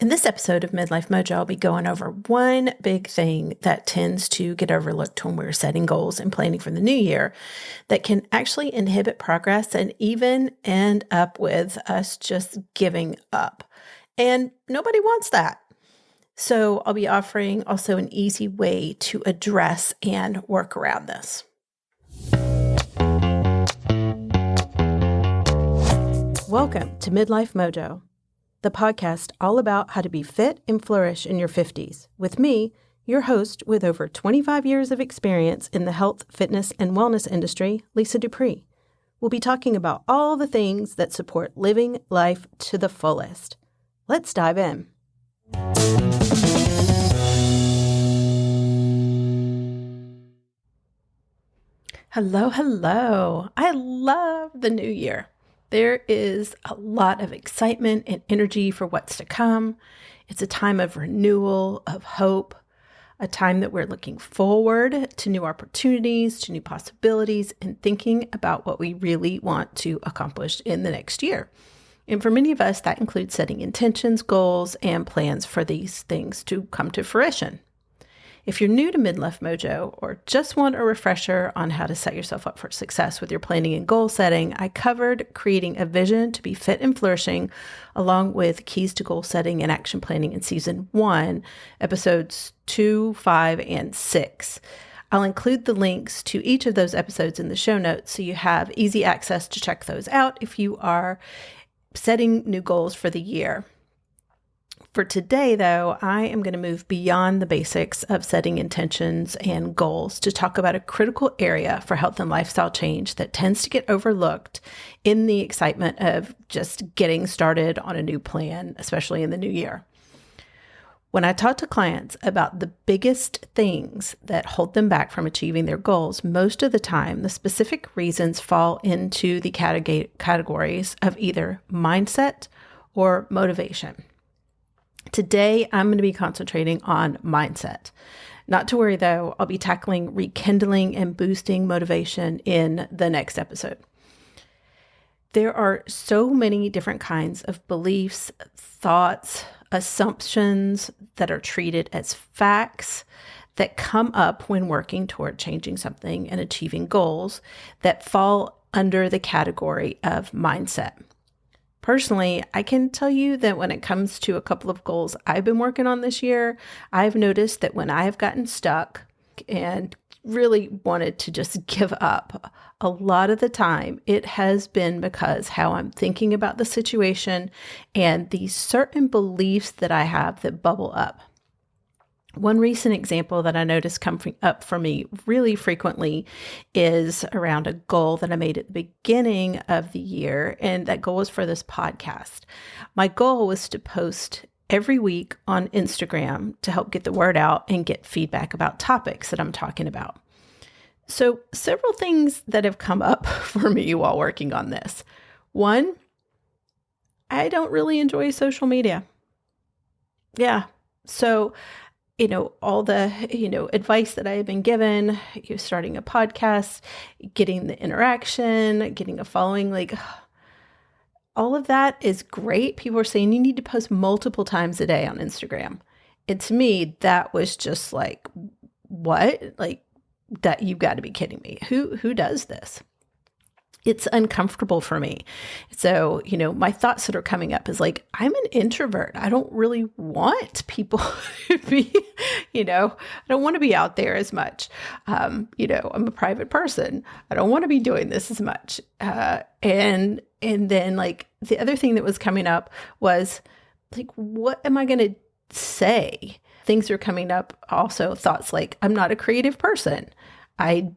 In this episode of Midlife Mojo, I'll be going over one big thing that tends to get overlooked when we're setting goals and planning for the new year that can actually inhibit progress and even end up with us just giving up. And nobody wants that. So I'll be offering also an easy way to address and work around this. Welcome to Midlife Mojo, the podcast all about how to be fit and flourish in your 50s, with me, your host with over 25 years of experience in the health, fitness, and wellness industry, Lisa DuPree. We'll be talking about all the things that support living life to the fullest. Let's dive in. Hello. I love the new year. There is a lot of excitement and energy for what's to come. It's a time of renewal, of hope, a time that we're looking forward to new opportunities, to new possibilities, and thinking about what we really want to accomplish in the next year. And for many of us, that includes setting intentions, goals, and plans for these things to come to fruition. If you're new to Midlife Mojo or just want a refresher on how to set yourself up for success with your planning and goal setting, I covered creating a vision to be fit and flourishing, along with keys to goal setting and action planning in season 1, episodes 2, 5, and 6. I'll include the links to each of those episodes in the show notes so you have easy access to check those out if you are setting new goals for the year. For today, though, I am going to move beyond the basics of setting intentions and goals to talk about a critical area for health and lifestyle change that tends to get overlooked in the excitement of just getting started on a new plan, especially in the new year. When I talk to clients about the biggest things that hold them back from achieving their goals, most of the time, the specific reasons fall into the categories of either mindset or motivation. Today, I'm going to be concentrating on mindset. Not to worry, though, I'll be tackling rekindling and boosting motivation in the next episode. There are so many different kinds of beliefs, thoughts, assumptions that are treated as facts that come up when working toward changing something and achieving goals that fall under the category of mindset. Personally, I can tell you that when it comes to a couple of goals I've been working on this year, I've noticed that when I have gotten stuck and really wanted to just give up, a lot of the time it has been because how I'm thinking about the situation and these certain beliefs that I have that bubble up. One recent example that I noticed coming up for me really frequently is around a goal that I made at the beginning of the year, and that goal was for this podcast. My goal was to post every week on Instagram to help get the word out and get feedback about topics that I'm talking about. So several things that have come up for me while working on this. One, I don't really enjoy social media. Yeah, so all the, advice that I have been given, starting a podcast, getting the interaction, getting a following, all of that is great. People are saying you need to post multiple times a day on Instagram. And to me, that was just like, what? Like that, you've got to be kidding me. Who does this? It's uncomfortable for me. So, my thoughts that are coming up is like, I'm an introvert. I don't really want people to be, I don't want to be out there as much. I'm a private person. I don't want to be doing this as much. And then the other thing that was coming up was what am I going to say? Things are coming up also, thoughts like, I'm not a creative person. I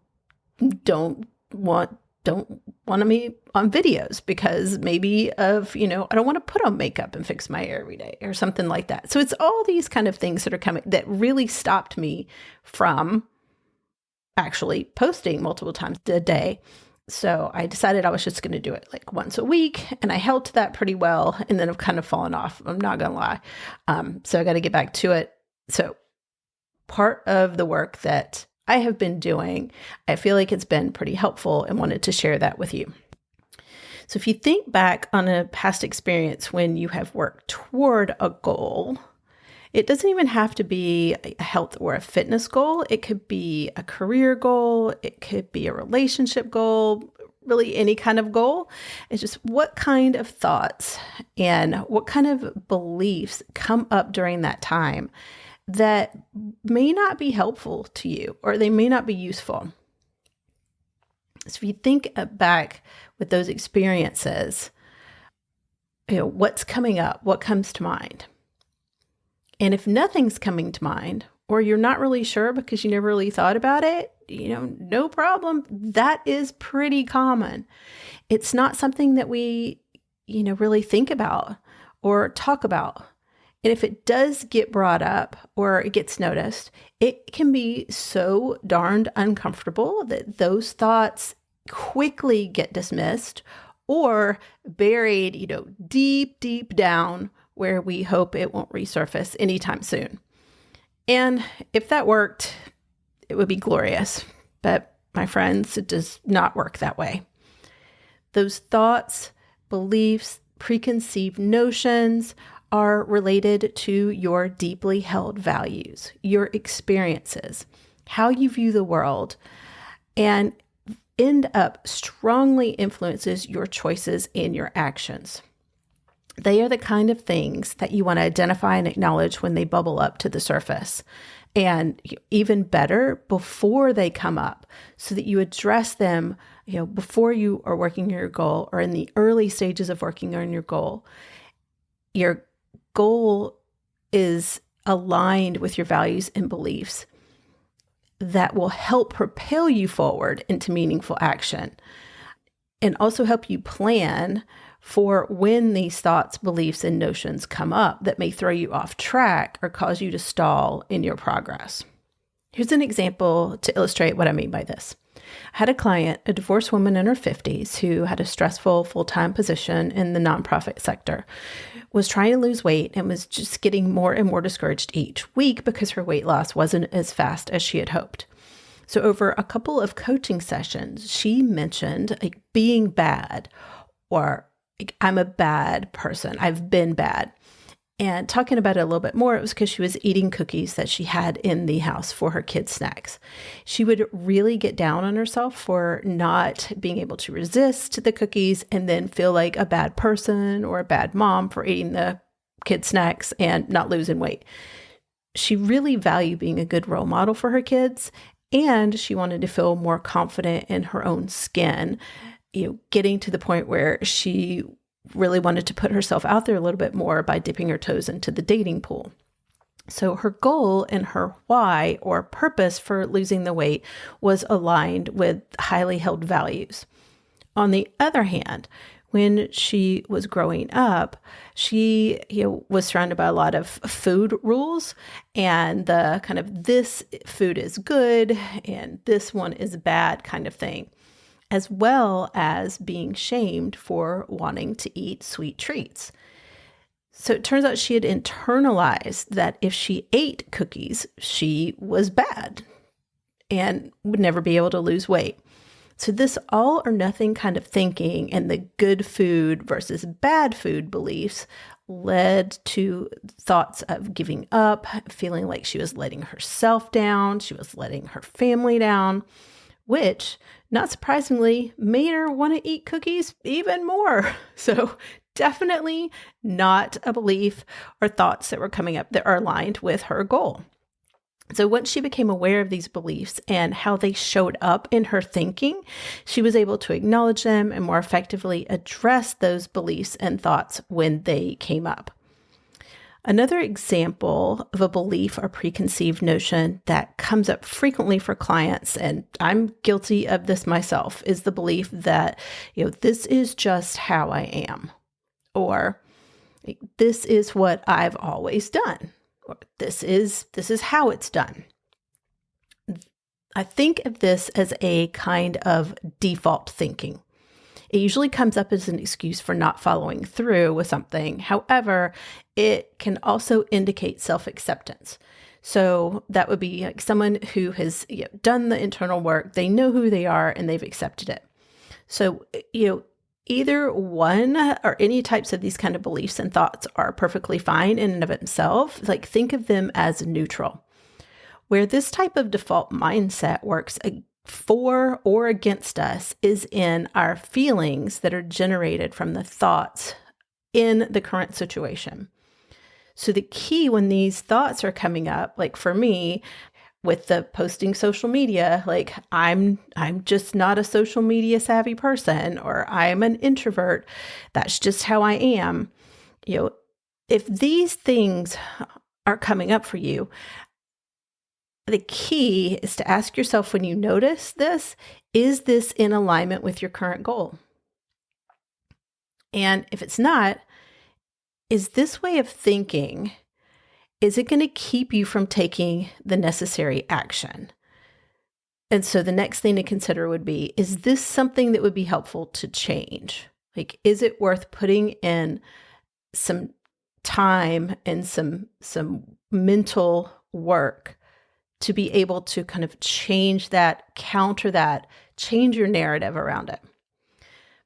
don't want to be on videos because maybe of, I don't want to put on makeup and fix my hair every day or something like that. So it's all these kind of things that are coming that really stopped me from actually posting multiple times a day. So I decided I was just going to do it once a week, and I held to that pretty well. And then I've kind of fallen off. I'm not going to lie. So I got to get back to it. So part of the work that I have been doing, I feel like it's been pretty helpful and wanted to share that with you. So if you think back on a past experience when you have worked toward a goal, it doesn't even have to be a health or a fitness goal. It could be a career goal. It could be a relationship goal, really any kind of goal. It's just what kind of thoughts and what kind of beliefs come up during that time that may not be helpful to you or they may not be useful. So if you think back with those experiences, what's coming up? What comes to mind? And if nothing's coming to mind, or you're not really sure because you never really thought about it, no problem. That is pretty common. It's not something that we, really think about or talk about. And if it does get brought up or it gets noticed, it can be so darned uncomfortable that those thoughts quickly get dismissed or buried, deep, deep down where we hope it won't resurface anytime soon. And if that worked, it would be glorious. But my friends, it does not work that way. Those thoughts, beliefs, preconceived notions are related to your deeply held values, your experiences, how you view the world, and end up strongly influences your choices and your actions. They are the kind of things that you want to identify and acknowledge when they bubble up to the surface. And even better, before they come up, so that you address them, before you are working on your goal or in the early stages of working on your goal. Your goal is aligned with your values and beliefs that will help propel you forward into meaningful action and also help you plan for when these thoughts, beliefs, and notions come up that may throw you off track or cause you to stall in your progress. Here's an example to illustrate what I mean by this. I had a client, a divorced woman in her 50s who had a stressful full-time position in the nonprofit sector, was trying to lose weight and was just getting more and more discouraged each week because her weight loss wasn't as fast as she had hoped. So over a couple of coaching sessions, she mentioned being bad or I'm a bad person. I've been bad. And talking about it a little bit more, it was because she was eating cookies that she had in the house for her kids' snacks. She would really get down on herself for not being able to resist the cookies and then feel like a bad person or a bad mom for eating the kids' snacks and not losing weight. She really valued being a good role model for her kids, and she wanted to feel more confident in her own skin, getting to the point where she really wanted to put herself out there a little bit more by dipping her toes into the dating pool. So her goal and her why or purpose for losing the weight was aligned with highly held values. On the other hand, when she was growing up, she was surrounded by a lot of food rules and the kind of this food is good and this one is bad kind of thing, as well as being shamed for wanting to eat sweet treats. So it turns out she had internalized that if she ate cookies, she was bad and would never be able to lose weight. So this all or nothing kind of thinking and the good food versus bad food beliefs led to thoughts of giving up, feeling like she was letting herself down, she was letting her family down, which, not surprisingly, made her want to eat cookies even more. So definitely not a belief or thoughts that were coming up that are aligned with her goal. So once she became aware of these beliefs and how they showed up in her thinking, she was able to acknowledge them and more effectively address those beliefs and thoughts when they came up. Another example of a belief or preconceived notion that comes up frequently for clients, and I'm guilty of this myself, is the belief that, this is just how I am, or this is what I've always done, or this is how it's done. I think of this as a kind of default thinking. It usually comes up as an excuse for not following through with something. However, it can also indicate self-acceptance. So that would be like someone who has done the internal work, they know who they are, and they've accepted it. So, either one or any types of these kind of beliefs and thoughts are perfectly fine in and of themselves. Like, think of them as neutral. Where this type of default mindset works for or against us is in our feelings that are generated from the thoughts in the current situation. So the key when these thoughts are coming up, like for me, with the posting social media, like I'm just not a social media savvy person, or I'm an introvert. That's just how I am. If these things are coming up for you, the key is to ask yourself when you notice this, is this in alignment with your current goal? And if it's not, is this way of thinking, is it going to keep you from taking the necessary action? And so the next thing to consider would be, is this something that would be helpful to change? Like, is it worth putting in some time and some mental work to be able to kind of change that, counter that, change your narrative around it?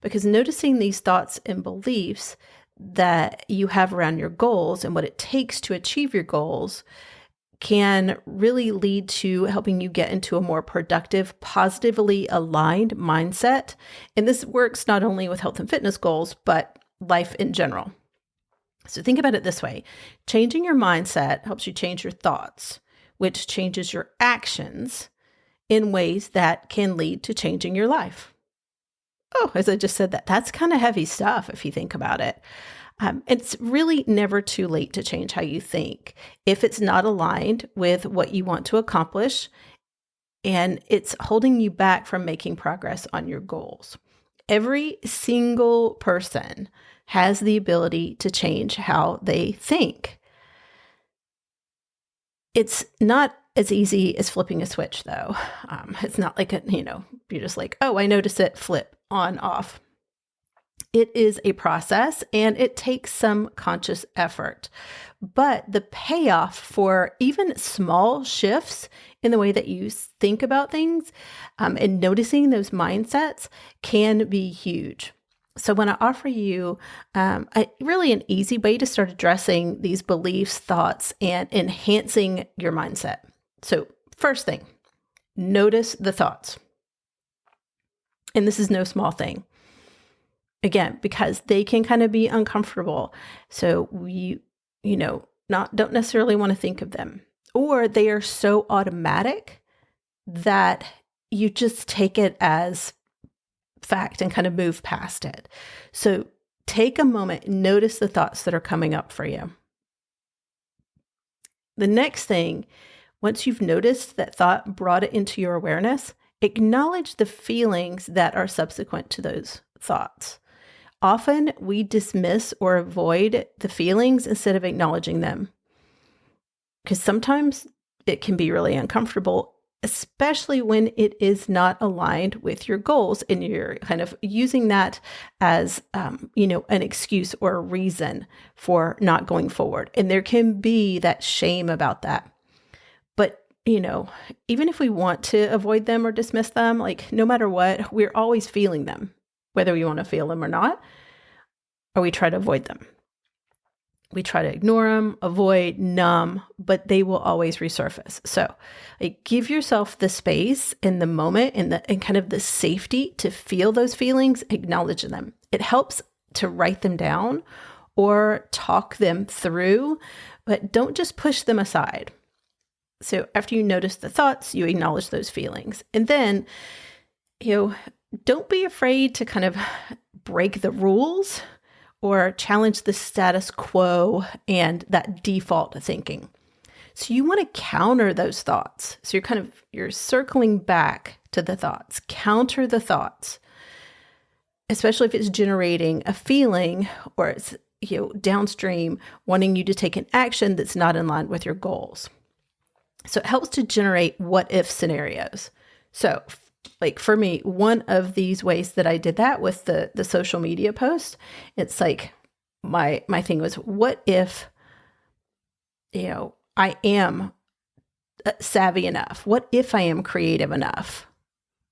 Because noticing these thoughts and beliefs that you have around your goals and what it takes to achieve your goals can really lead to helping you get into a more productive, positively aligned mindset. And this works not only with health and fitness goals, but life in general. So think about it this way. Changing your mindset helps you change your thoughts, which changes your actions in ways that can lead to changing your life. Oh, as I just said, that's kind of heavy stuff if you think about it. It's really never too late to change how you think if it's not aligned with what you want to accomplish and it's holding you back from making progress on your goals. Every single person has the ability to change how they think. It's not as easy as flipping a switch, though. It's not like, you're just like, oh, I notice it, flip on, off. It is a process and it takes some conscious effort. But the payoff for even small shifts in the way that you think about things and noticing those mindsets can be huge. So when I offer you really an easy way to start addressing these beliefs, thoughts, and enhancing your mindset. So first thing, notice the thoughts. And this is no small thing. Again, because they can kind of be uncomfortable. So we, don't necessarily want to think of them. Or they are so automatic that you just take it as fact and kind of move past it. So take a moment, notice the thoughts that are coming up for you. The next thing, once you've noticed that thought, brought it into your awareness, acknowledge the feelings that are subsequent to those thoughts. Often we dismiss or avoid the feelings instead of acknowledging them, because sometimes it can be really uncomfortable, especially when it is not aligned with your goals and you're kind of using that as, an excuse or a reason for not going forward. And there can be that shame about that. But, even if we want to avoid them or dismiss them, like no matter what, we're always feeling them, whether we want to feel them or not, or we try to avoid them. We try to ignore them, avoid, numb, but they will always resurface. So give yourself the space in the moment and kind of the safety to feel those feelings, acknowledge them. It helps to write them down or talk them through, but don't just push them aside. So after you notice the thoughts, you acknowledge those feelings. And then, don't be afraid to kind of break the rules or challenge the status quo and that default thinking. So you want to counter those thoughts. So you're circling back to the thoughts, counter the thoughts, especially if it's generating a feeling or it's, downstream wanting you to take an action that's not in line with your goals. So it helps to generate what if scenarios. So like for me, one of these ways that I did that with the social media post, it's like my thing was, what if, I am savvy enough? What if I am creative enough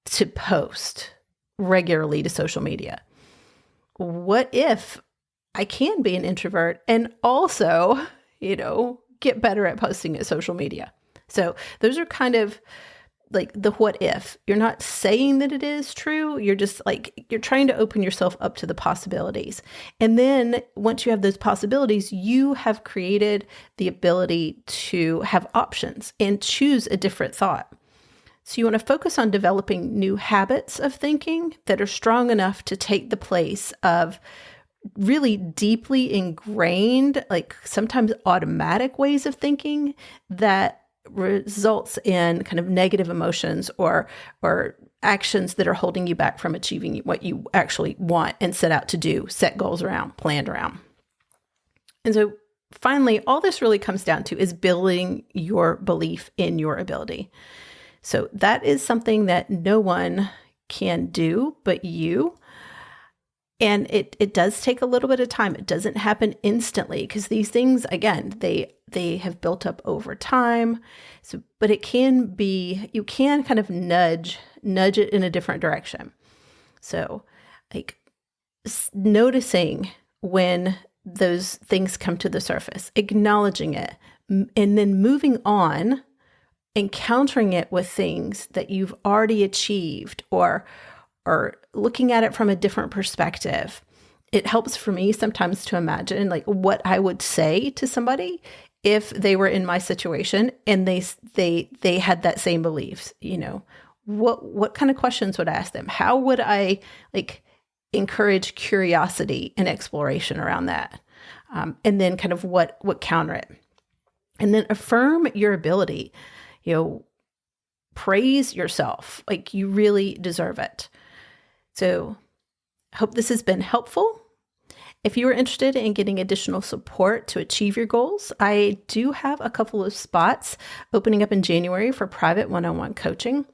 to post regularly to social media? what if I can be an introvert and also, get better at posting at social media? So those are kind of like the what if. You're not saying that it is true. You're just you're trying to open yourself up to the possibilities. And then once you have those possibilities, you have created the ability to have options and choose a different thought. So you want to focus on developing new habits of thinking that are strong enough to take the place of really deeply ingrained, sometimes automatic ways of thinking that results in kind of negative emotions or actions that are holding you back from achieving what you actually want and set out to do, set goals around, planned around. And so finally, all this really comes down to is building your belief in your ability. So that is something that no one can do but you. And it does take a little bit of time. It doesn't happen instantly because these things, again, they have built up over time. So, but it can be, you can kind of nudge it in a different direction. So noticing when those things come to the surface, acknowledging it, and then moving on, encountering it with things that you've already achieved or looking at it from a different perspective. It helps for me sometimes to imagine what I would say to somebody if they were in my situation and they had that same beliefs. What kind of questions would I ask them? How would I encourage curiosity and exploration around that? And then kind of what counter it? And then affirm your ability. Praise yourself. You really deserve it. So I hope this has been helpful. If you are interested in getting additional support to achieve your goals, I do have a couple of spots opening up in January for private one-on-one coaching.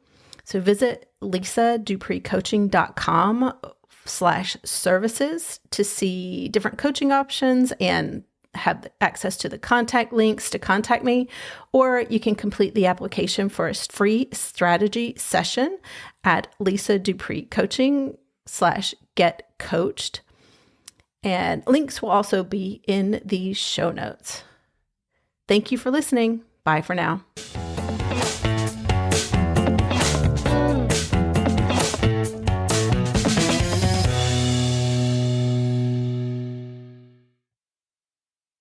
So visit lisadupreecoaching.com/services to see different coaching options and have access to the contact links to contact me, or you can complete the application for a free strategy session at lisadupreecoaching.com/getcoached. And links will also be in the show notes. Thank you for listening. Bye for now.